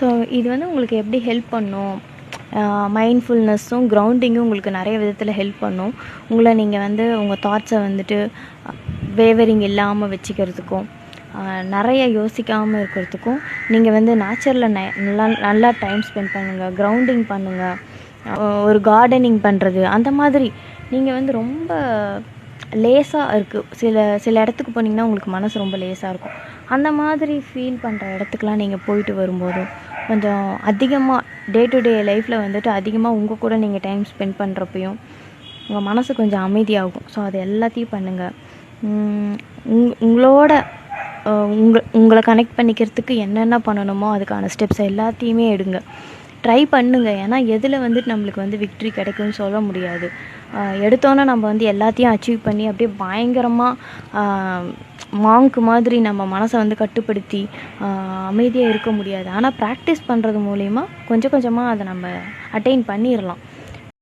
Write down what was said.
So இது வந்து உங்களுக்கு எப்படி ஹெல்ப் பண்ணும், மைண்ட்ஃபுல்னஸும் கிரவுண்டிங்கும் உங்களுக்கு நிறைய விதத்தில் ஹெல்ப் பண்ணும். உங்களை நீங்கள் வந்து உங்கள் தாட்ஸை வந்துட்டு வேவரிங் இல்லாமல் வச்சுக்கிறதுக்கும், நிறைய யோசிக்காமல் இருக்கிறதுக்கும், நீங்கள் வந்து நேச்சரில் நல்லா டைம் ஸ்பெண்ட் பண்ணுங்கள், கிரவுண்டிங் பண்ணுங்கள், ஒரு கார்டனிங் பண்ணுறது, அந்த மாதிரி நீங்கள் வந்து ரொம்ப லேசாக இருக்குது. சில இடத்துக்கு போனீங்கன்னா உங்களுக்கு மனசு ரொம்ப லேசாக இருக்கும். அந்த மாதிரி ஃபீல் பண்ணுற இடத்துக்குலாம் நீங்கள் போயிட்டு வரும்போதும் கொஞ்சம் அதிகமாக டே டு டே லைஃப்பில் வந்துட்டு அதிகமாக உங்கள் கூட நீங்கள் டைம் ஸ்பெண்ட் பண்ணுறப்பையும் உங்கள் மனசு கொஞ்சம் அமைதியாகும். ஸோ அது எல்லாத்தையும் பண்ணுங்கள். உங்களோட உங்களை கனெக்ட் பண்ணிக்கிறதுக்கு என்னென்ன பண்ணணுமோ அதுக்கான ஸ்டெப்ஸ் எல்லாத்தையுமே எடுங்க, ட்ரை பண்ணுங்கள். ஏன்னா எதில் வந்துட்டு நம்மளுக்கு வந்து விக்ட்ரி கிடைக்கும்னு சொல்ல முடியாது. எடுத்தோன்னே நம்ம வந்து எல்லாத்தையும் அச்சீவ் பண்ணி அப்படியே பயங்கரமாக மாங்க்கு மாதிரி நம்ம மனசை வந்து கட்டுப்படுத்தி அமைதியாக இருக்க முடியாது. ஆனால் ப்ராக்டிஸ் பண்ணுறது மூலிமா கொஞ்சம் கொஞ்சமாக அதை நம்ம அட்டைன் பண்ணிடலாம்.